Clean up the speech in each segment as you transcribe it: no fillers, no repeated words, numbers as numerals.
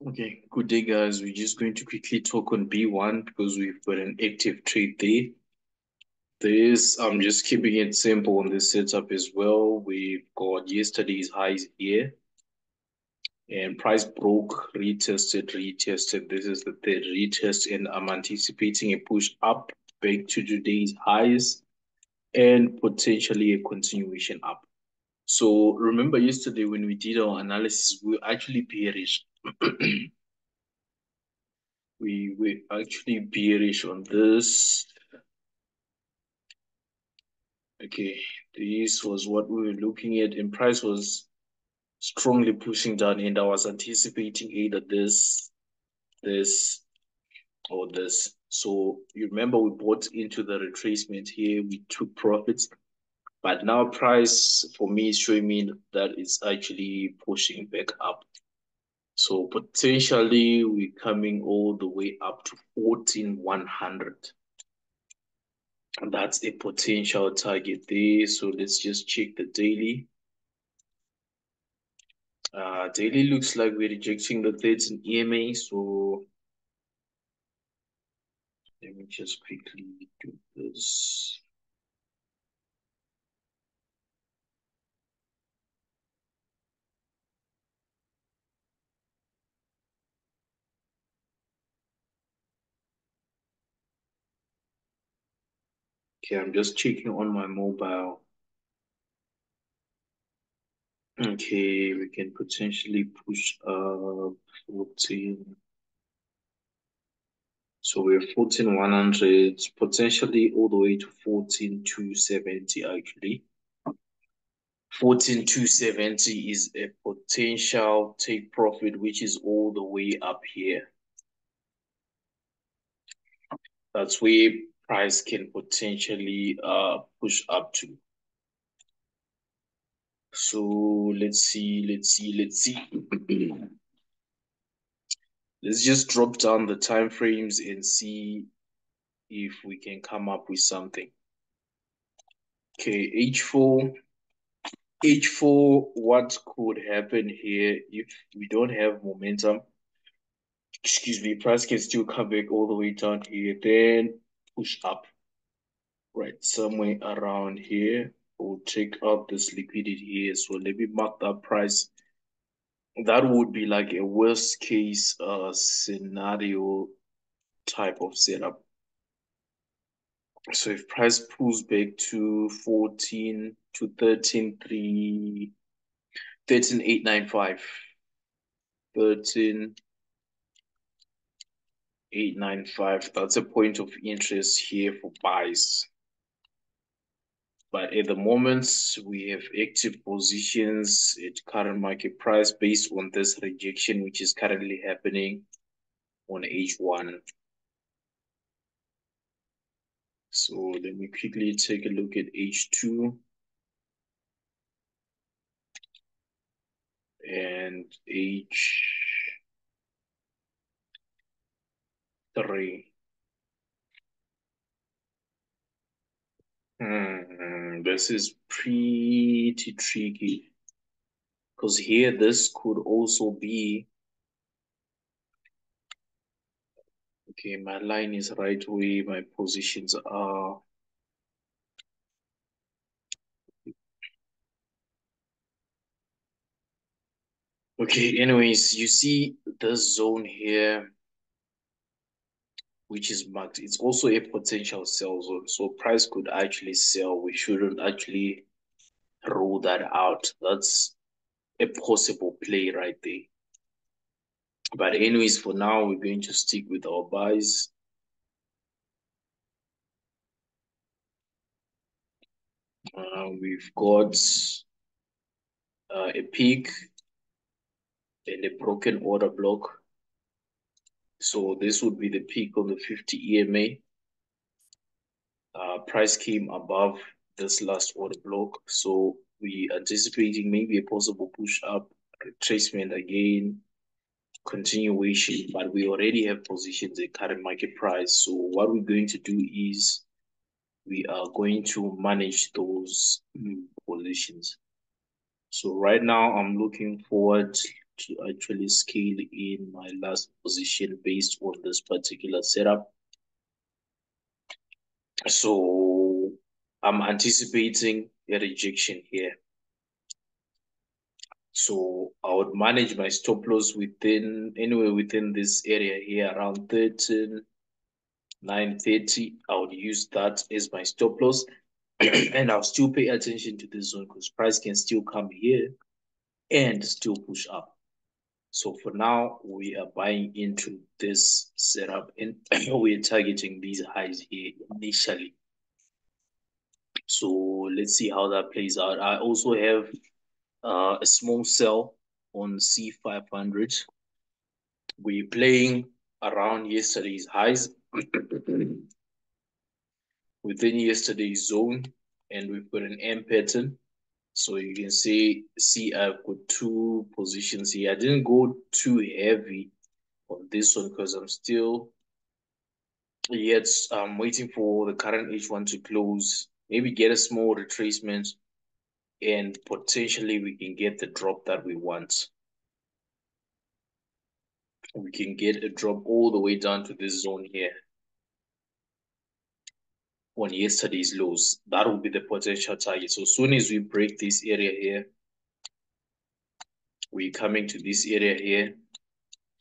Okay, good day, guys. We're just going to quickly talk on B1 because we've got an active trade there. I'm just keeping it simple on this setup as well. We've got yesterday's highs here and price broke, retested. This is the third retest, and I'm anticipating a push up back to today's highs and potentially a continuation up. So remember yesterday when we did our analysis, we were actually bearish. We were actually bearish on this. Okay, this was what we were looking at, and price was strongly pushing down, and I was anticipating either this, or this. So you remember we bought into the retracement here, we took profits, but now price for me is showing me that it's actually pushing back up. So potentially we're coming all the way up to 14,100. And that's a potential target there. So let's just check the daily. Daily looks like we're rejecting the 13 EMA. So let me just quickly do this. Okay, I'm just checking on my mobile. Okay, we can potentially push up 14. So we're 14,100, potentially all the way to 14,270 actually. 14,270 is a potential take profit, which is all the way up here. That's where price can potentially push up to. So let's see. Let's just drop down the time frames and see if we can come up with something. Okay, H4. H4, what could happen here if we don't have momentum? Excuse me, price can still come back all the way down here, then push up. Right, somewhere around here. We'll take out this liquidity here. So let me mark that price. That would be like a worst case scenario type of setup. So if price pulls back to 14 to 13,3, 13,895, 13,895, that's a point of interest here for buys. But at the moment, we have active positions at current market price based on this rejection, which is currently happening on H1. So let me quickly take a look at H2 and H3. This is pretty tricky because here this could also be, okay, my line is right where my positions are. Okay, anyways, you see this zone here, which is marked, it's also a potential sell zone. So price could actually sell. We shouldn't actually rule that out. That's a possible play right there. But anyways, for now, we're going to stick with our buys. We've got a peak and a broken order block. So this would be the peak on the 50 EMA. Price came above this last order block. So we anticipating maybe a possible push up, retracement again, continuation, but we already have positions at current market price. So what we're going to do is we are going to manage those positions. So right now I'm looking forward to actually scale in my last position based on this particular setup. So I'm anticipating a rejection here. So I would manage my stop loss within anywhere within this area here around 13,930. I would use that as my stop loss. And I'll still pay attention to this zone because price can still come here and still push up. So for now, we are buying into this setup and we're targeting these highs here initially. So let's see how that plays out. I also have a small sell on C500. We're playing around yesterday's highs within yesterday's zone, and we've got an M pattern. So you can see I've got two positions here. I didn't go too heavy on this one because I'm still yet I'm waiting for the current H1 to close, maybe get a small retracement, and potentially we can get the drop that we want. We can get a drop all the way down to this zone here on yesterday's lows. That will be the potential target. So as soon as we break this area here, we're coming to this area here,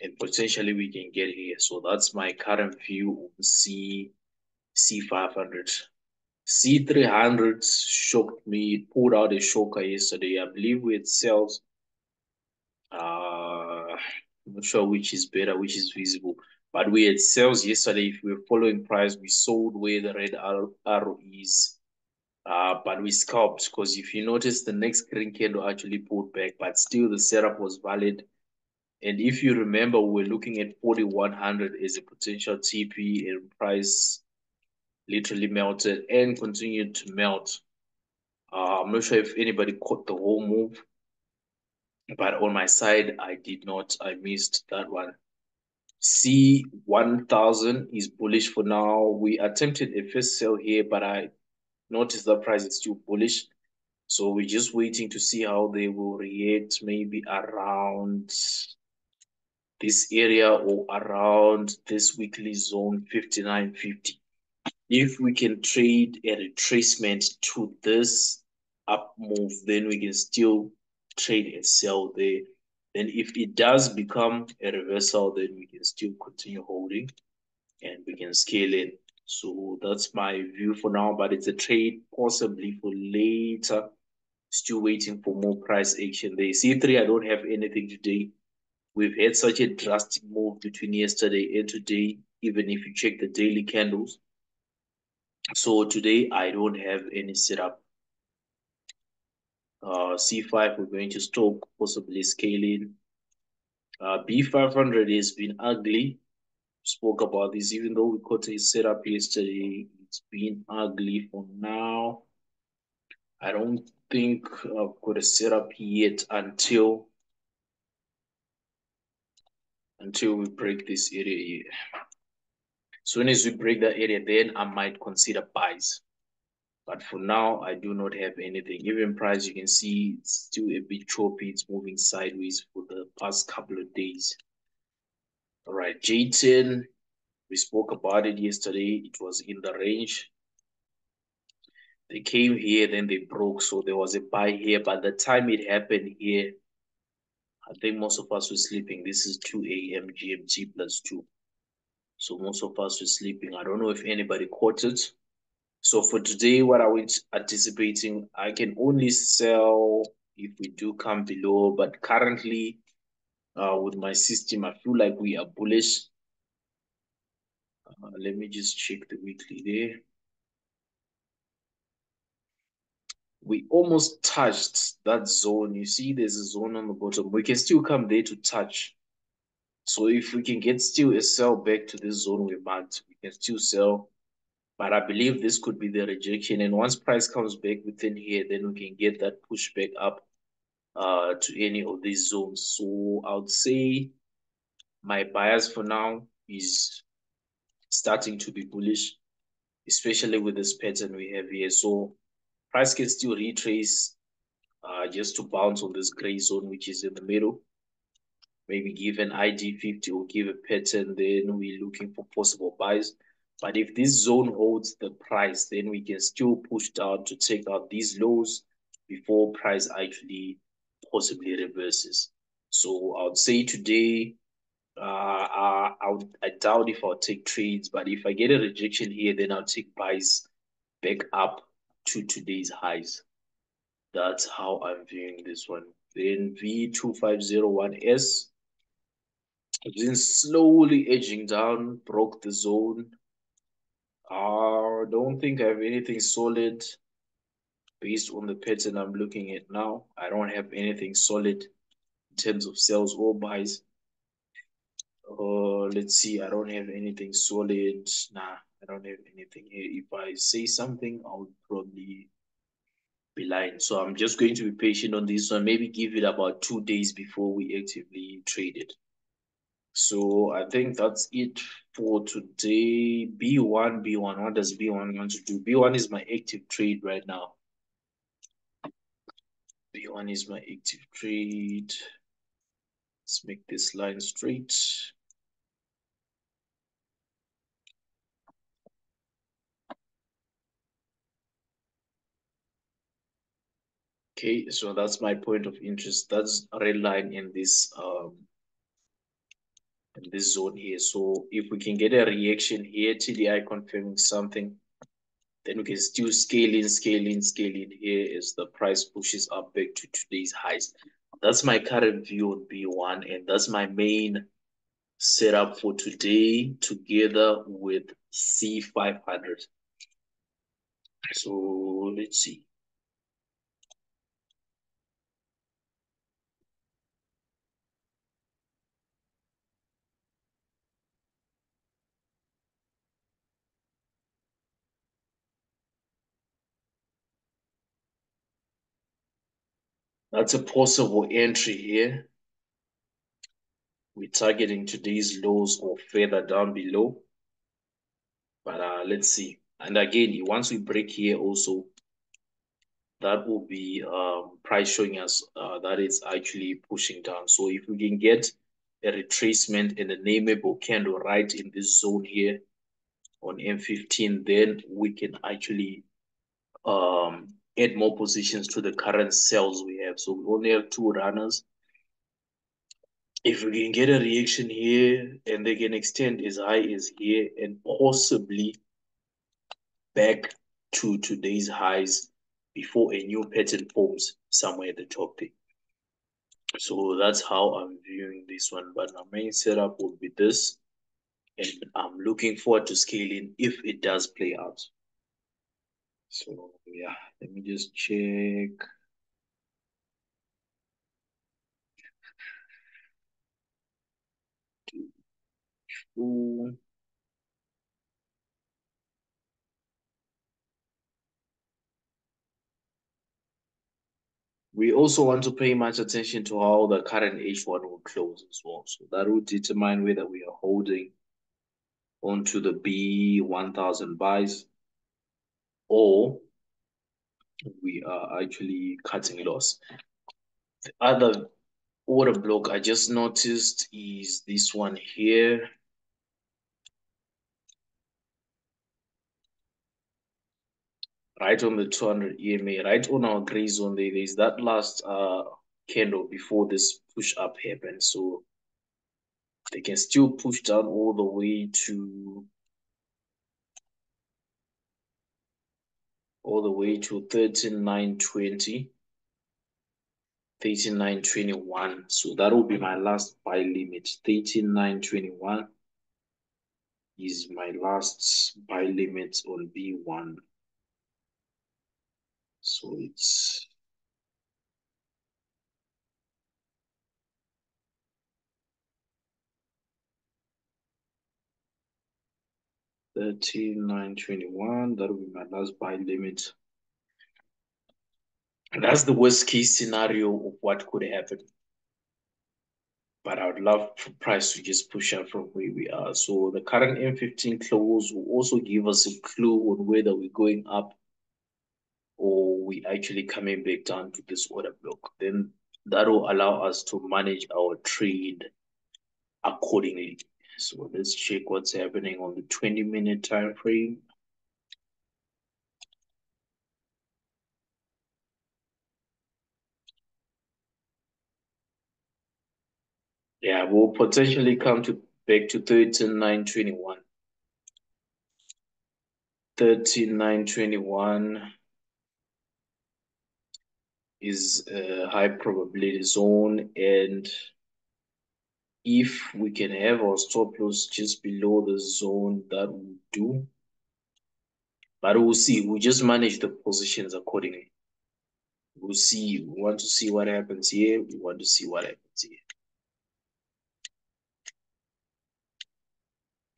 and potentially we can get here. So that's my current view on C500. C300 shocked me. It pulled out a shocker yesterday. I believe we had sales. I'm not sure which is better, which is visible. But we had sales yesterday. If we were following price, we sold where the red arrow is. But we scalped because if you notice, the next green candle actually pulled back, but still the setup was valid. And if you remember, we were looking at 4,100 as a potential TP, and price literally melted and continued to melt. I'm not sure if anybody caught the whole move, but on my side, I did not. I missed that one. C1000 is bullish for now. We attempted a first sell here, but I noticed the price is still bullish. So we're just waiting to see how they will react, maybe around this area or around this weekly zone 59.50. If we can trade a retracement to this up move, then we can still trade and sell there. Then if it does become a reversal, then we can still continue holding and we can scale it. So that's my view for now, but it's a trade possibly for later. Still waiting for more price action there. C3, I don't have anything today. We've had such a drastic move between yesterday and today, even if you check the daily candles. So today I don't have any setup. C5, we're going to stop, possibly scaling. B500 has been ugly. Spoke about this, even though we caught a setup yesterday. It's been ugly for now. I don't think I've got a setup yet until we break this area here. Soon as we break that area, then I might consider buys. But for now, I do not have anything. Even price, you can see it's still a bit choppy. It's moving sideways for the past couple of days. All right, J10, we spoke about it yesterday. It was in the range. They came here, then they broke. So there was a buy here. But the time it happened here, I think most of us were sleeping. This is 2 a.m. GMT plus 2. So most of us were sleeping. I don't know if anybody caught it. So for today, what are we anticipating? I can only sell if we do come below, but currently with my system, I feel like we are bullish. Let me just check the weekly there. We almost touched that zone. You see, there's a zone on the bottom. We can still come there to touch. So if we can get still a sell back to this zone we marked, we can still sell. But I believe this could be the rejection. And once price comes back within here, then we can get that pushback up to any of these zones. So I would say my bias for now is starting to be bullish, especially with this pattern we have here. So price can still retrace just to bounce on this gray zone, which is in the middle. maybe give an ID 50 or give a pattern, then we're looking for possible buys. But if this zone holds the price, then we can still push down to take out these lows before price actually possibly reverses. So I would say today, I doubt if I'll take trades, but if I get a rejection here, then I'll take buys back up to today's highs. That's how I'm viewing this one. Then V2501S, then slowly edging down, broke the zone. I don't think I have anything solid based on the pattern I'm looking at now. I don't have anything solid in terms of sales or buys. Let's see. I don't have anything solid. Nah, I don't have anything here. If I say something, I would probably be lying. So I'm just going to be patient on this one. Maybe give it about 2 days before we actively trade it. So I think that's it for today. B1, B1. What does B1 want to do? B1 is my active trade right now. B1 is my active trade. Let's make this line straight. Okay, so that's my point of interest. That's a red line in this zone here. So if we can get a reaction here, TDI confirming something, then we can still scale in, scale in, scale in here as the price pushes up back to today's highs. That's my current view on B1, and that's my main setup for today together with C500. So let's see. That's a possible entry here. We're targeting today's lows or further down below. But let's see. And again, once we break here also, that will be price showing us that it's actually pushing down. So if we can get a retracement and a nameable candle right in this zone here on M15, then we can actually add more positions to the current sales we have. So we only have two runners. If we can get a reaction here and they can extend as high as here and possibly back to today's highs before a new pattern forms somewhere at the top there. So that's how I'm viewing this one. But my main setup will be this. And I'm looking forward to scaling if it does play out. So yeah, let me just check. Ooh. We also want to pay much attention to how the current H1 will close as well. So that will determine whether we are holding onto the B1000 buys or we are actually cutting loss. The other order block I just noticed is this one here. Right on the 200 EMA, right on our gray zone there's that last candle before this push up happens. So they can still push down all the way to 13,920, 13,921. So that will be my last buy limit. 13,921 is my last buy limit on B1. So it's 13,921. That will be my last buy limit. And that's the worst case scenario of what could happen. But I would love for price to just push up from where we are. So the current M15 close will also give us a clue on whether we're going up or we actually coming back down to this order block. Then that will allow us to manage our trade accordingly. So let's check what's happening on the 20-minute time frame. Yeah, we'll potentially come to back to 13,921. 13,921 is a high probability zone, and if we can have our stop loss just below the zone, that will do. But we'll see. We'll just manage the positions accordingly. We'll see. We want to see what happens here. We want to see what happens here.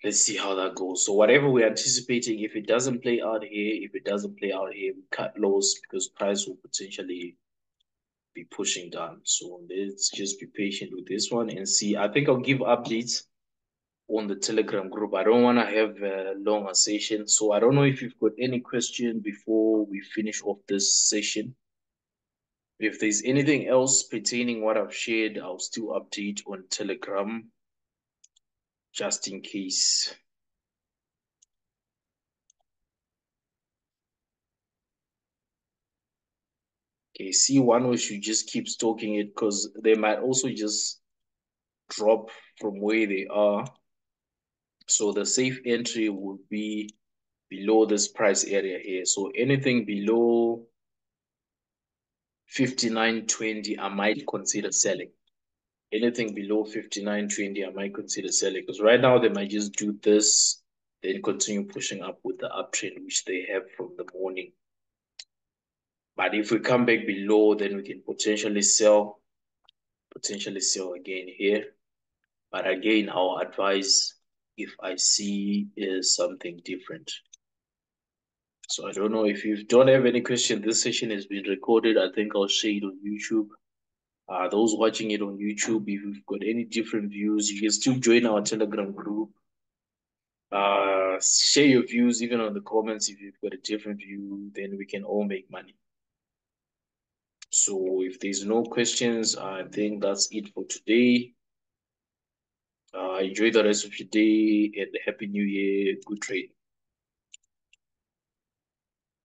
Let's see how that goes. So whatever we're anticipating, if it doesn't play out here, if it doesn't play out here, we cut lows because price will potentially be pushing down. So let's just be patient with this one and see. I think I'll give updates on the Telegram group. I don't want to have a longer session. So I don't know if you've got any question before we finish off this session. If there's anything else pertaining what I've shared, I'll still update on Telegram just in case. Okay, C1 we should just keep stalking it because they might also just drop from where they are. So the safe entry would be below this price area here. So anything below 59.20, I might consider selling. Anything below 59.20, I might consider selling because right now they might just do this, then continue pushing up with the uptrend which they have from the morning. But if we come back below, then we can potentially sell again here. But again, I'll advise if I see is something different. So I don't know if you don't have any question. This session has been recorded. I think I'll share it on YouTube. Those watching it on YouTube, if you've got any different views, you can still join our Telegram group. Share your views even on the comments. If you've got a different view, then we can all make money. So if there's no questions, I think that's it for today. Enjoy the rest of your day and Happy New Year. Good trade.